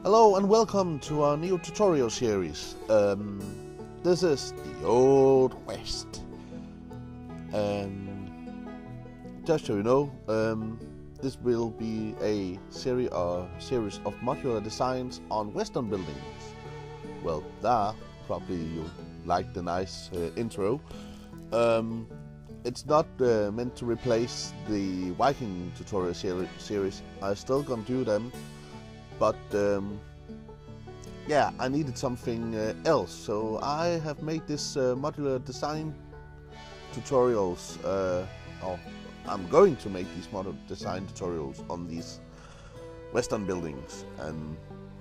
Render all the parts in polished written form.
Hello and welcome to our new tutorial series. This is the Old West. Just so you know, this will be a series of modular designs on Western buildings. Well, probably you like the nice intro. It's not meant to replace the Viking tutorial series. I'm still gonna do them. But yeah, I needed something else, so I have made this modular design tutorials, or I'm going to make these modular design tutorials on these Western buildings. And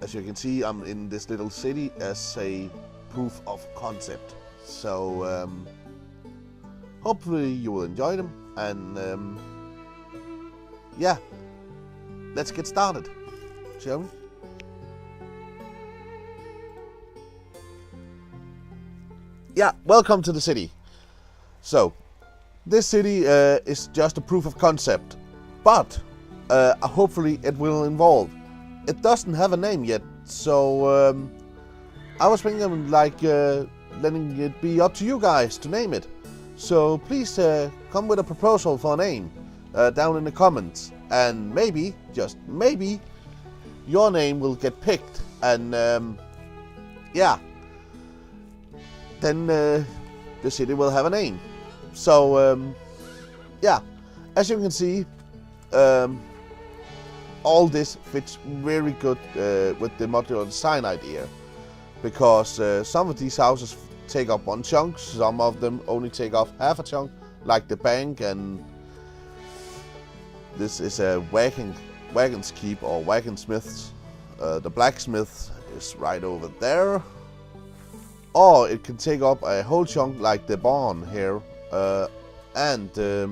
as you can see, I'm in this little city as a proof of concept. So hopefully you will enjoy them, and yeah, let's get started. Shall we? Yeah, welcome to the city. So, this city is just a proof of concept, but hopefully it will evolve. It doesn't have a name yet, so I was thinking like letting it be up to you guys to name it. So please come with a proposal for a name down in the comments, and maybe, just maybe, your name will get picked, and yeah, then the city will have a name. So yeah, as you can see, all this fits very good with the modular design idea, because some of these houses take up one chunk, some of them only take off half a chunk, like the bank, and this is a Wagon's Keep or Wagonsmiths. The blacksmith is right over there. Or it can take up a whole chunk like the barn here, and the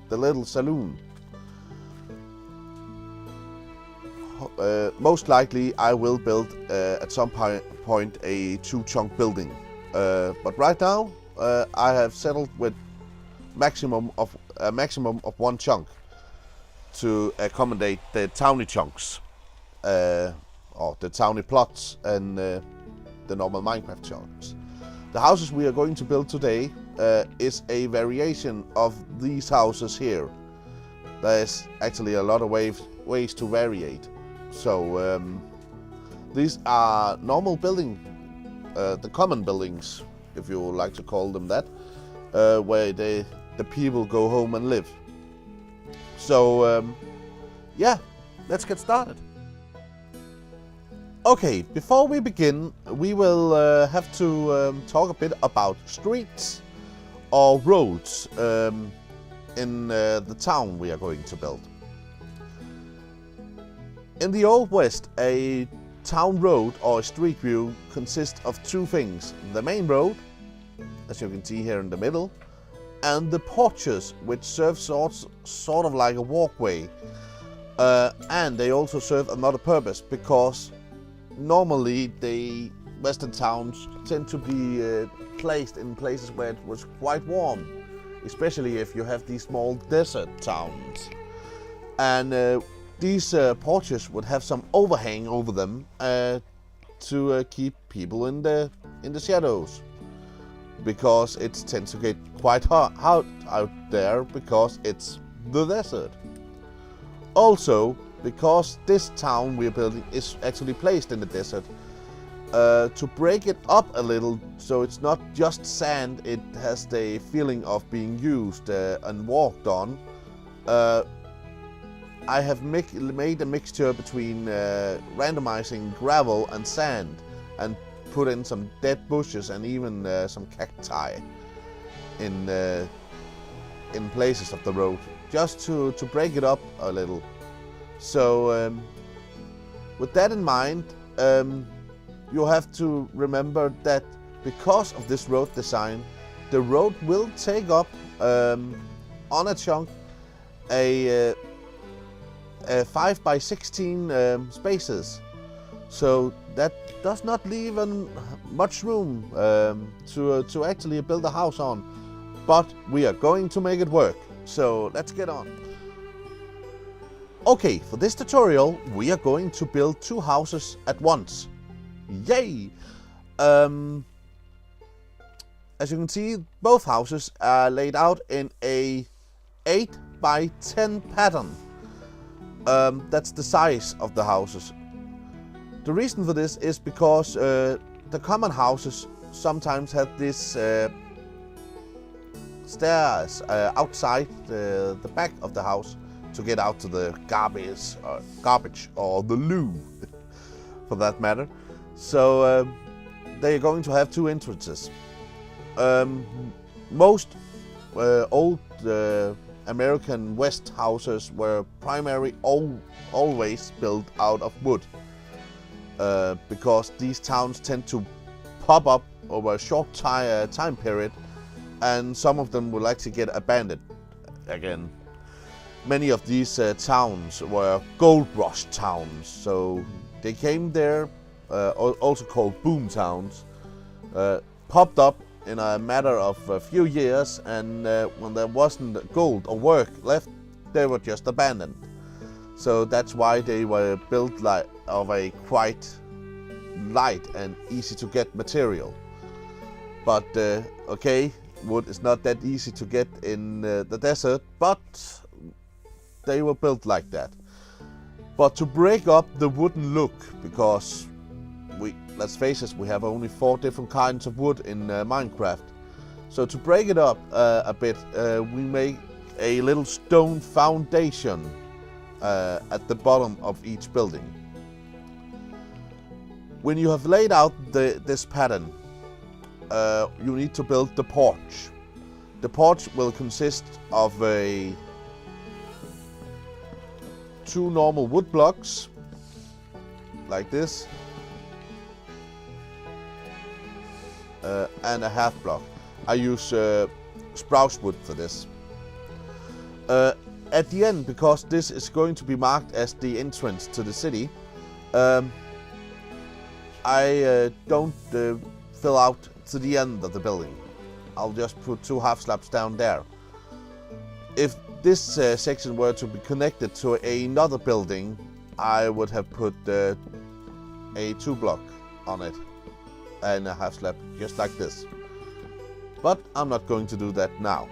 little saloon. Most likely I will build at some point a two-chunk building. But right now I have settled with a maximum of one chunk to accommodate the Towny chunks, or the Towny plots, and the normal Minecraft chunks. The houses we are going to build today is a variation of these houses here. There's actually a lot of ways to variate. So these are normal building, the common buildings, if you would like to call them that, where the people go home and live. So yeah, let's get started. Okay, before we begin, we will have to talk a bit about streets or roads in the town we are going to build. In the Old West, a town road or a street view consists of two things: the main road, as you can see here in the middle, and the porches, which serve sort of like a walkway. And they also serve another purpose, because normally the Western towns tend to be placed in places where it was quite warm, especially if you have these small desert towns. And these porches would have some overhang over them to keep people in the shadows, because it tends to get quite hot out there because it's the desert. Also, because this town we're building is actually placed in the desert, to break it up a little so it's not just sand, it has the feeling of being used and walked on, I have made a mixture between randomizing gravel and sand, and put in some dead bushes and even some cacti in places of the road, just to break it up a little. So with that in mind, you have to remember that because of this road design, the road will take up on a chunk a 5 by 16 spaces. So that does not leave much room to actually build a house on, but we are going to make it work. So let's get on. Okay, for this tutorial we are going to build 2 houses at once. Yay! As you can see, both houses are laid out in a 8 by 10 pattern. That's the size of the houses. The reason for this is because the common houses sometimes have this stairs outside the back of the house to get out to the garbage or the loo, for that matter. So they're going to have 2 entrances. Most old American West houses were always built out of wood, because these towns tend to pop up over a short time period, and some of them will actually get abandoned again. Many of these towns were gold rush towns, so they came there, also called boom towns, popped up in a matter of a few years, and when there wasn't gold or work left, they were just abandoned. So that's why they were built of a quite light and easy to get material. But okay, wood is not that easy to get in the desert, but they were built like that. But to break up the wooden look, because let's face it, we have only 4 different kinds of wood in Minecraft. So to break it up a bit, we make a little stone foundation at the bottom of each building. When you have laid out this pattern, you need to build the porch. The porch will consist of 2 normal wood blocks, like this, and a half block. I use spruce wood for this. At the end, because this is going to be marked as the entrance to the city, I don't fill out to the end of the building. I'll just put 2 half slabs down there. If this section were to be connected to another building, I would have put a 2 block on it and a half slab, just like this. But I'm not going to do that now.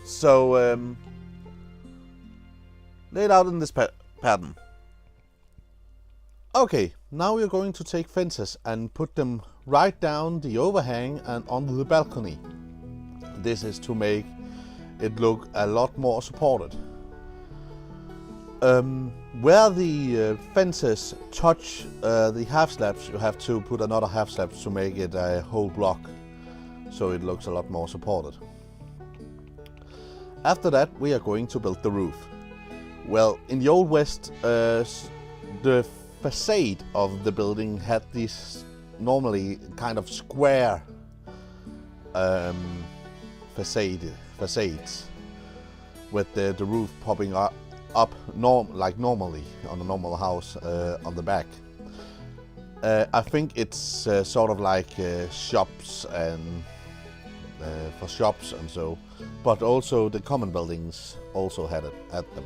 So laid out in this pattern. Okay, now we're going to take fences and put them right down the overhang and onto the balcony. This is to make it look a lot more supported. Where the fences touch the half slabs, you have to put another half slab to make it a whole block, so it looks a lot more supported. After that, we are going to build the roof. Well, in the Old West, the facade of the building had these normally kind of square facades, with the roof popping up like normally on a normal house on the back. I think it's sort of like shops and for shops and so, but also the common buildings also had them.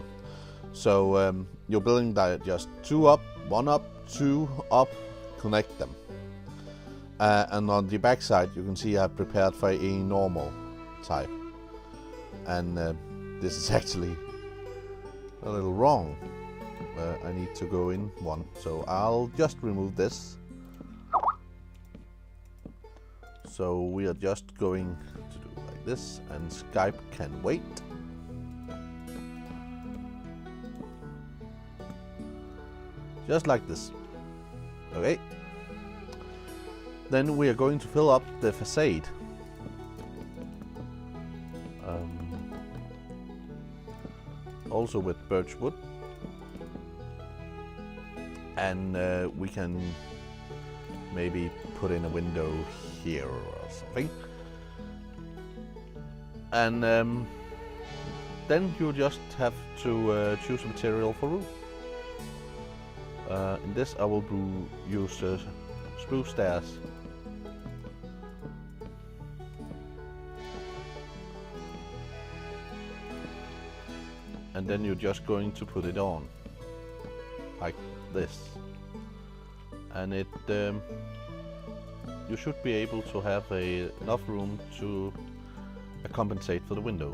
So you're building that just 2 up, 1 up, 2 up, connect them. And on the back side you can see I've prepared for a normal type. And this is actually a little wrong. I need to go in 1, so I'll just remove this. So we are just going to do like this, and Skype can wait. Just like this. Okay. Then we are going to fill up the facade. Also with birch wood. And we can maybe put in a window here or something. And then you just have to choose a material for roof. In this I will use spruce stairs. and then you're just going to put it on like this, and it you should be able to have enough room to compensate for the window.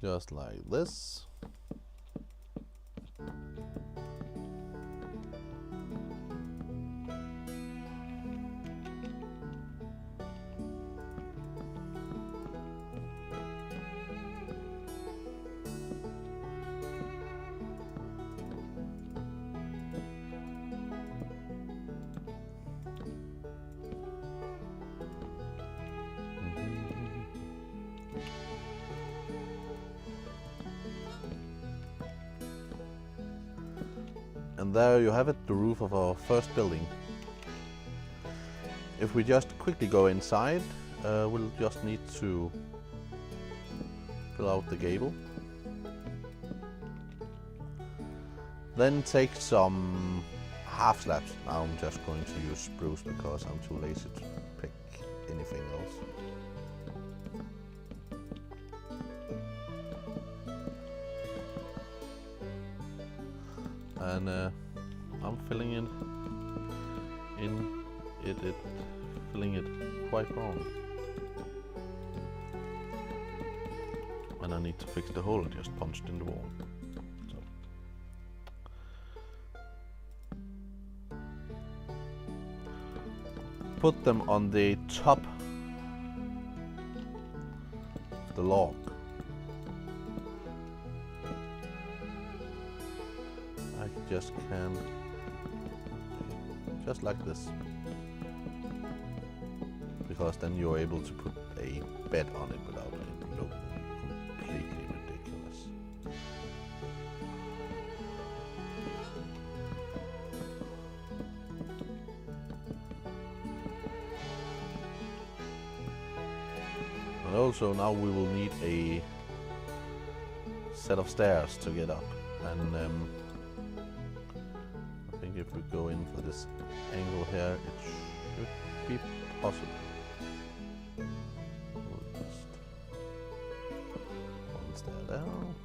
Just like this. And there you have it, the roof of our first building. If we just quickly go inside, we'll just need to fill out the gable. Then take some half slabs. Now I'm just going to use spruce because I'm too lazy to pick anything else. And I'm filling it filling it quite wrong. And I need to fix the hole I just punched in the wall. So. Put them on the top of the log. Just can, just like this, because then you're able to put a bed on it without it looking completely ridiculous. And also now we will need a set of stairs to get up, and if we go in for this angle here, it should be possible. We'll just one stair down.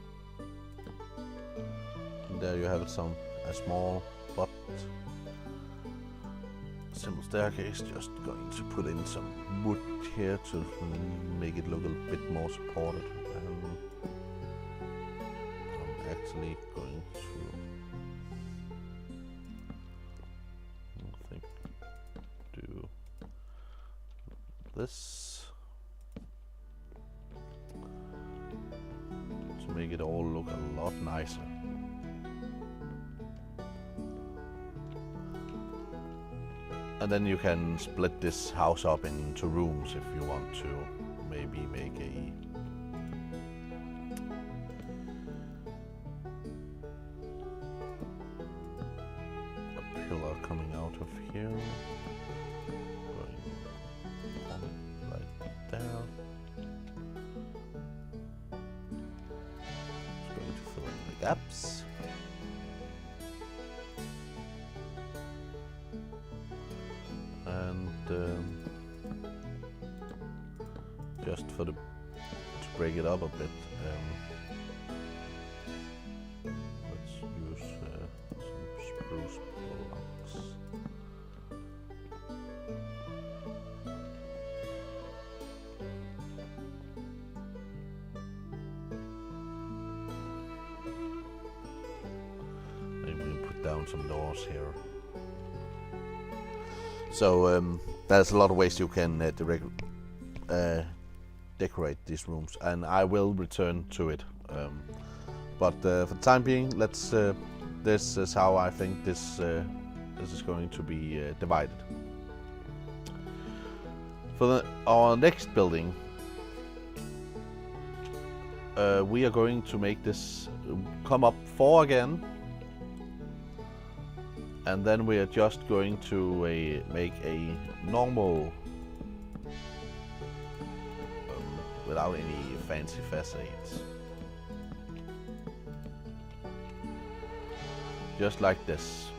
And there you have it, a small but simple staircase. Just going to put in some wood here to make it look a bit more supported. And I'm actually going to do this to make it all look a lot nicer. And then you can split this house up into rooms if you want to maybe make a pillar coming out of here. There. Just going to fill in the gaps. And just to break it up a bit, let's use some spruce blocks. Down some doors here. So there's a lot of ways you can decorate these rooms, and I will return to it. But for the time being, let's. This is how I think this is going to be divided. For our next building, we are going to make this come up 4 again. And then we are just going to make a normal, without any fancy facades. just like this,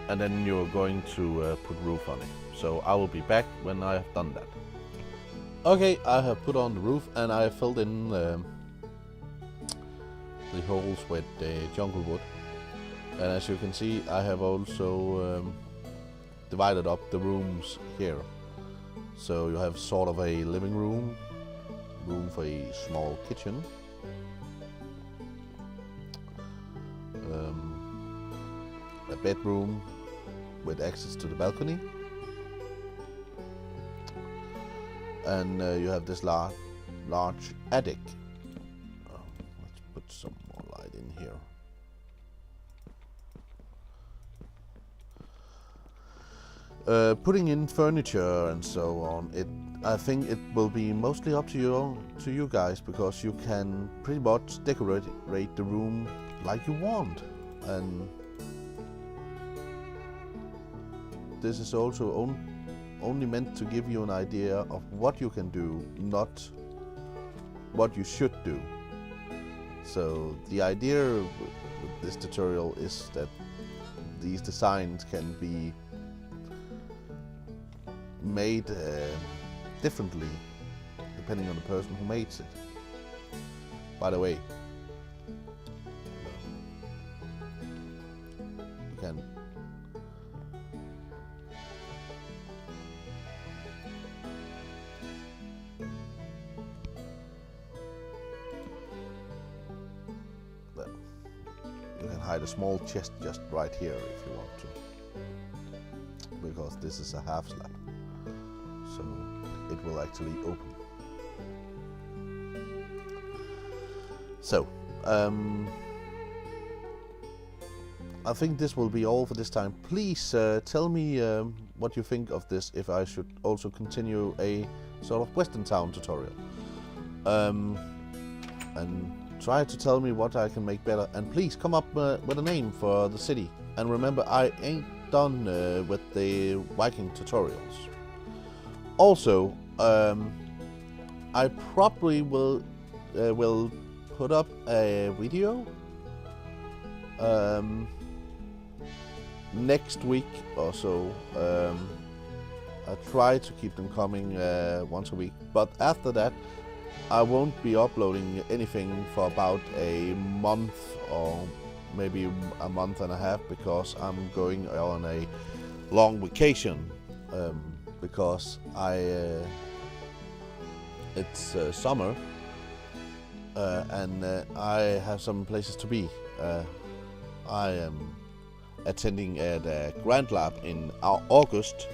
and then you're going to put roof on it. So I will be back when I have done that. Okay, I have put on the roof and I have filled in the holes with the jungle wood, and as you can see I have also divided up the rooms here. So you have sort of a living room for a small kitchen, a bedroom with access to the balcony, and you have this large attic. Let's put some more light in here. Putting in furniture and so on, I think it will be mostly up to you guys, because you can pretty much decorate the room like you want, and this is also only meant to give you an idea of what you can do, not what you should do. So the idea with this tutorial is that these designs can be made differently depending on the person who makes it. By the way, you can hide a small chest just right here if you want to, because this is a half slab, so it will actually open. So I think this will be all for this time. Please tell me what you think of this, if I should also continue a sort of Western Town tutorial, and try to tell me what I can make better, and please come up with a name for the city. And remember, I ain't done with the Viking tutorials. Also, I probably will put up a video next week or so. I try to keep them coming once a week, but after that I won't be uploading anything for about a month, or maybe a month and a half, because I'm going on a long vacation, because it's summer, and I have some places to be. I am attending at a Grand Lab in August,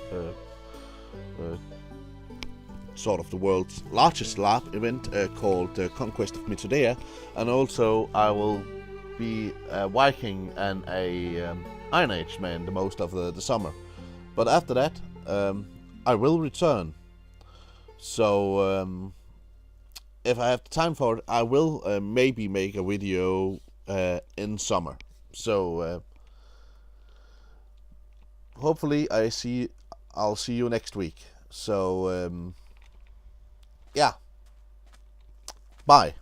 sort of the world's largest lab event called Conquest of Mythodea, and also I will be a Viking and a Iron Age man the most of the summer. But after that I will return, so if I have the time for it, I will maybe make a video in summer. So hopefully I'll see you next week. So yeah, bye.